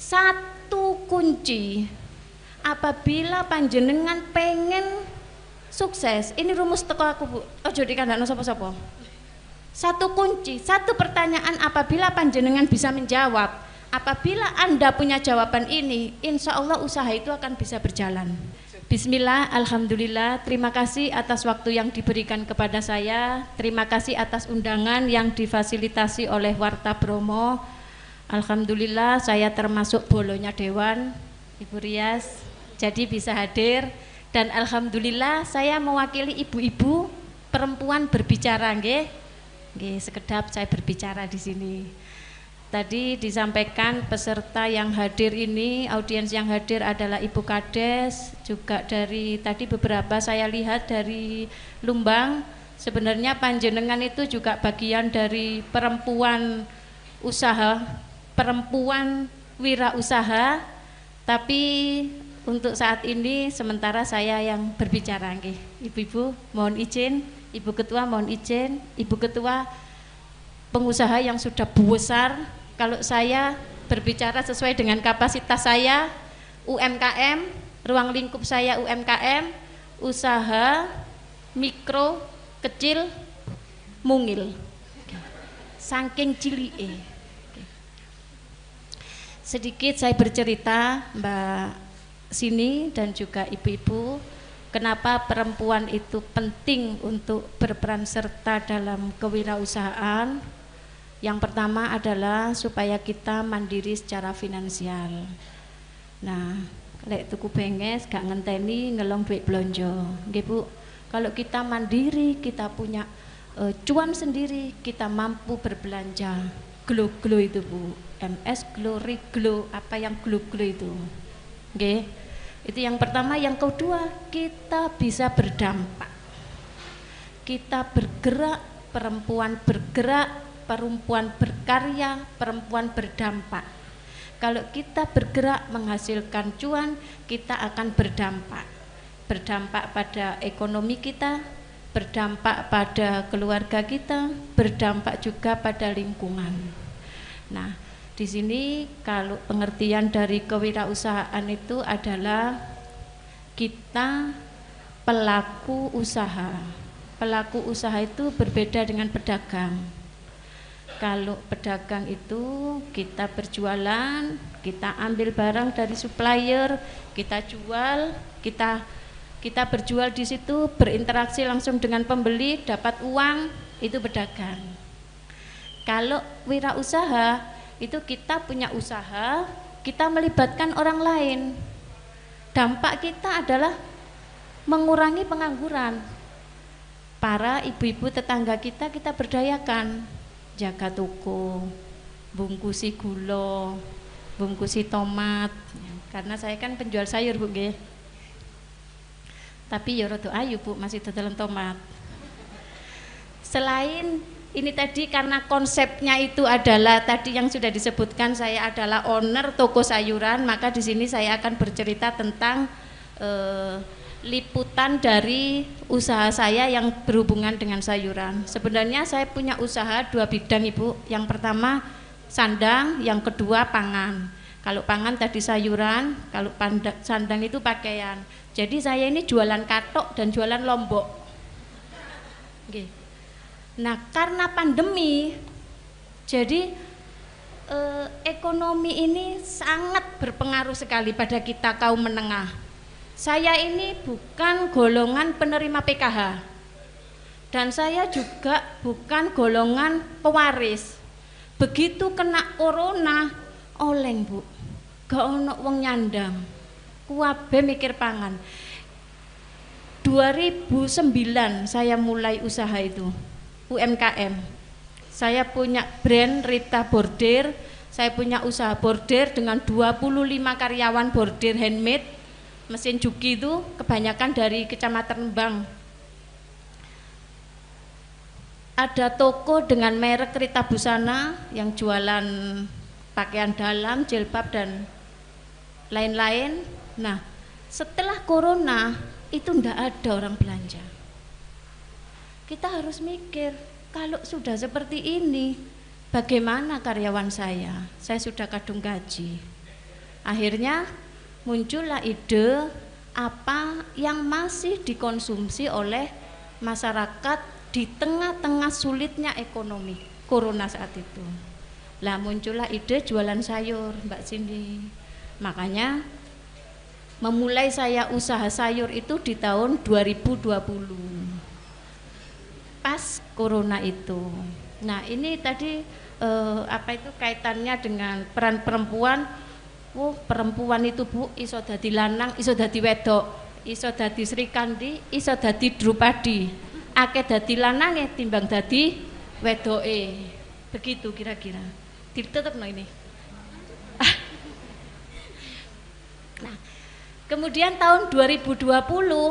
satu kunci apabila panjenengan pengen sukses. Ini rumus teko aku, Bu. Ojo dikandakno sapa-sapa. Satu kunci, satu pertanyaan apabila panjenengan bisa menjawab. Apabila Anda punya jawaban ini, insya Allah usaha itu akan bisa berjalan. Bismillah, alhamdulillah. Terima kasih atas waktu yang diberikan kepada saya. Terima kasih atas undangan yang difasilitasi oleh Warta Bromo. Alhamdulillah saya termasuk bolonya Dewan, Ibu Rias, jadi bisa hadir. Dan alhamdulillah saya mewakili ibu-ibu perempuan berbicara, nggih. Nggih, sekedap saya berbicara di sini. Tadi disampaikan peserta yang hadir ini, audiens yang hadir adalah Ibu Kades, juga dari tadi beberapa saya lihat dari Lumbang. Sebenarnya panjenengan itu juga bagian dari perempuan usaha, perempuan wirausaha, tapi untuk saat ini sementara saya yang berbicara, nggih. Ibu-ibu mohon izin, Ibu Ketua mohon izin, Ibu Ketua pengusaha yang sudah besar, kalau saya berbicara sesuai dengan kapasitas saya, UMKM, ruang lingkup saya UMKM, usaha mikro, kecil, mungil, saking cilike. Sedikit saya bercerita, Mbak Sini dan juga ibu-ibu, kenapa perempuan itu penting untuk berperan serta dalam kewirausahaan. Yang pertama adalah supaya kita mandiri secara finansial. Nah, lek tuku benges gak ngenteni ngelong duit blonjo, nggih Bu. Kalau kita mandiri, kita punya cuan sendiri, kita mampu berbelanja. Glo-glo itu Bu, MS Glo, Riglo, apa yang glo-glo itu, nggih. Itu yang pertama. Yang kedua, kita bisa berdampak. Kita bergerak, perempuan bergerak, perempuan berkarya, perempuan berdampak. Kalau kita bergerak menghasilkan cuan, kita akan berdampak. Berdampak pada ekonomi kita, berdampak pada keluarga kita, berdampak juga pada lingkungan. Nah, di sini kalau pengertian dari kewirausahaan itu adalah kita pelaku usaha. Pelaku usaha itu berbeda dengan pedagang. Kalau pedagang itu kita berjualan, kita ambil barang dari supplier, kita jual, kita berjual di situ, berinteraksi langsung dengan pembeli, dapat uang, itu pedagang. Kalau wirausaha itu kita punya usaha, kita melibatkan orang lain. Dampak kita adalah mengurangi pengangguran. Para ibu-ibu tetangga kita berdayakan, jaga toko, bungkusi gula, bungkusi tomat. Karena saya kan penjual sayur, Bu, nggih. Tapi ya rada ayu, Bu, masih dodolan tomat. Selain ini tadi, karena konsepnya itu adalah tadi yang sudah disebutkan, saya adalah owner toko sayuran, maka di sini saya akan bercerita tentang liputan dari usaha saya yang berhubungan dengan sayuran. Sebenarnya saya punya usaha dua bidang, Ibu. Yang pertama sandang, yang kedua pangan. Kalau pangan tadi sayuran, kalau sandang itu pakaian. Jadi saya ini jualan katok dan jualan lombok. Oke. Nah, karena pandemi, jadi ekonomi ini sangat berpengaruh sekali pada kita kaum menengah. Saya ini bukan golongan penerima PKH, dan saya juga bukan golongan pewaris. Begitu kena corona, oleng, Bu, gak ono wong nyandang, kuwabe mikir pangan. 2009 saya mulai usaha itu, UMKM. Saya punya brand Rita Bordir, saya punya usaha bordir dengan 25 karyawan bordir handmade, mesin juki itu kebanyakan dari Kecamatan Rembang. Ada toko dengan merek Rita Busana yang jualan pakaian dalam, jilbab dan lain-lain. Nah, setelah corona itu ndak ada orang belanja. Kita harus mikir, kalau sudah seperti ini, bagaimana karyawan saya? Saya sudah kadung gaji. Akhirnya muncullah ide apa yang masih dikonsumsi oleh masyarakat di tengah-tengah sulitnya ekonomi corona saat itu. Lah muncullah ide jualan sayur, Mbak Cindy. Makanya memulai saya usaha sayur itu di tahun 2020. Pas corona itu. Nah, ini tadi apa itu kaitannya dengan peran perempuan. Perempuan itu Bu iso dadi lanang, iso dadi wedok, iso dadi Sri Kandi, iso dadi Drupadi. Akeh dadi lanange timbang dadi wedoke. Begitu kira-kira. Ditutup no ini. Nah, kemudian tahun 2020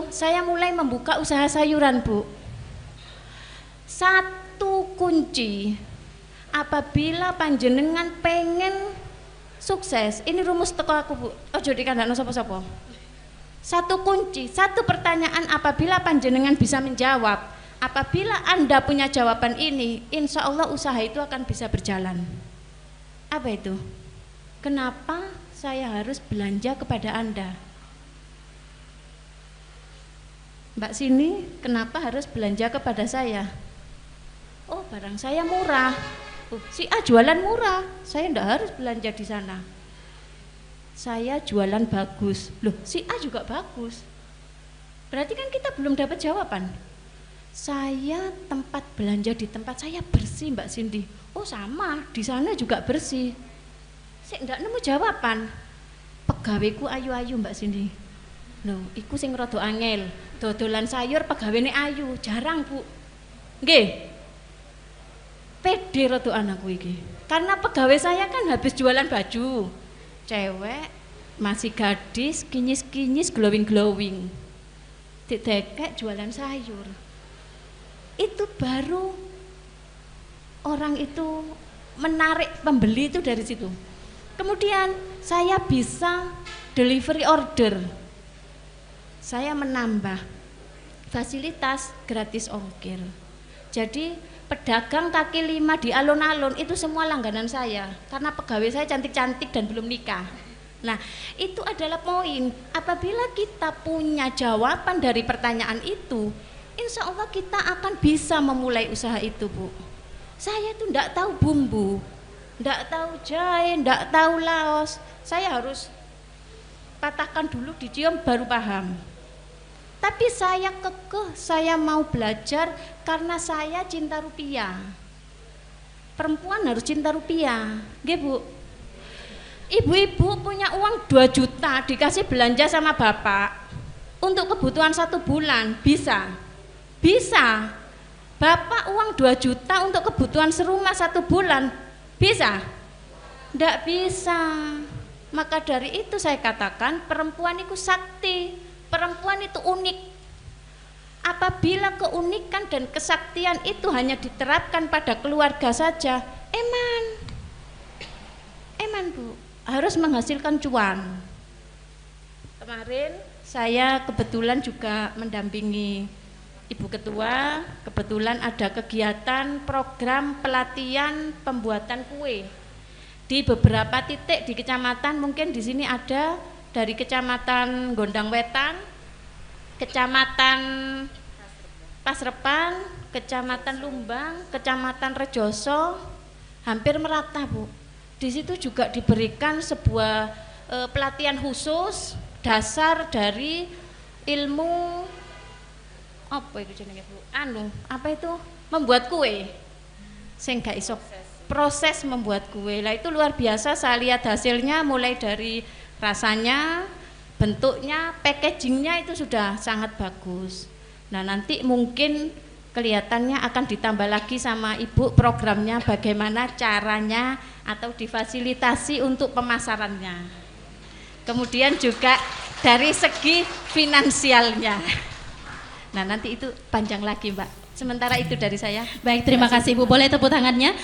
saya mulai membuka usaha sayuran, Bu. Satu kunci apabila panjenengan pengen sukses, ini rumus teko aku, Bu. Ojo dikandakno sapa-sapa. Satu kunci, satu pertanyaan apabila panjenengan bisa menjawab, apabila Anda punya jawaban ini, insya Allah usaha itu akan bisa berjalan. Apa itu? Kenapa saya harus belanja kepada Anda? Mbak Sini, kenapa harus belanja kepada saya? Oh, barang saya murah. Si A jualan murah, saya enggak harus belanja di sana. Saya jualan bagus, loh si A juga bagus. Berarti kan kita belum dapat jawaban. Saya tempat belanja di tempat saya bersih, Mbak Cindy. Oh sama, di sana juga bersih. Saya enggak nemu jawaban. Pegawaiku ayu-ayu, Mbak Cindy. Loh, iku sing rada angel. Dodolan sayur pegawene ayu, jarang, Bu. Nggih. Pede rada anakku iki. Karena pegawai saya kan habis jualan baju. Cewek, masih gadis, kinyis-kinyis, glowing-glowing. Didekek jualan sayur. Itu baru orang itu menarik pembeli itu dari situ. Kemudian saya bisa delivery order. Saya menambah fasilitas gratis ongkir. Jadi pedagang kaki lima di alun-alun itu semua langganan saya karena pegawai saya cantik-cantik dan belum nikah. Nah, itu adalah poin. Apabila kita punya jawaban dari pertanyaan itu, insya Allah kita akan bisa memulai usaha itu, Bu. Saya itu enggak tahu bumbu, enggak tahu jahe, enggak tahu laos. Saya harus patahkan dulu, dicium baru paham. Tapi saya kekeh, saya mau belajar karena saya cinta rupiah. Perempuan harus cinta rupiah, nggih Bu. Ibu-ibu punya uang 2 juta dikasih belanja sama bapak untuk kebutuhan 1 bulan, bisa? Bisa. Bapak uang 2 juta untuk kebutuhan serumah 1 bulan, bisa? Nggak bisa. Maka dari itu saya katakan perempuan itu sakti. Perempuan itu unik. Apabila keunikan dan kesaktian itu hanya diterapkan pada keluarga saja, eman Bu, harus menghasilkan cuan. Kemarin saya kebetulan juga mendampingi Ibu Ketua, kebetulan ada kegiatan program pelatihan pembuatan kue di beberapa titik di kecamatan. Mungkin di sini ada dari Kecamatan Gondang Wetan, Kecamatan Pasrepan, Kecamatan Lumbang, Kecamatan Rejoso, hampir merata, Bu. Di situ juga diberikan sebuah pelatihan khusus dasar dari ilmu apa itu jenenge, Bu? Apa itu? Membuat kue. Sing gak iso proses membuat kue. Lah itu luar biasa, saya lihat hasilnya mulai dari rasanya, bentuknya, packagingnya itu sudah sangat bagus. Nah nanti mungkin kelihatannya akan ditambah lagi sama Ibu programnya bagaimana caranya atau difasilitasi untuk pemasarannya. Kemudian juga dari segi finansialnya. Nah nanti itu panjang lagi Mbak. Sementara itu dari saya. Baik, terima kasih Bu. Boleh tepuk tangannya.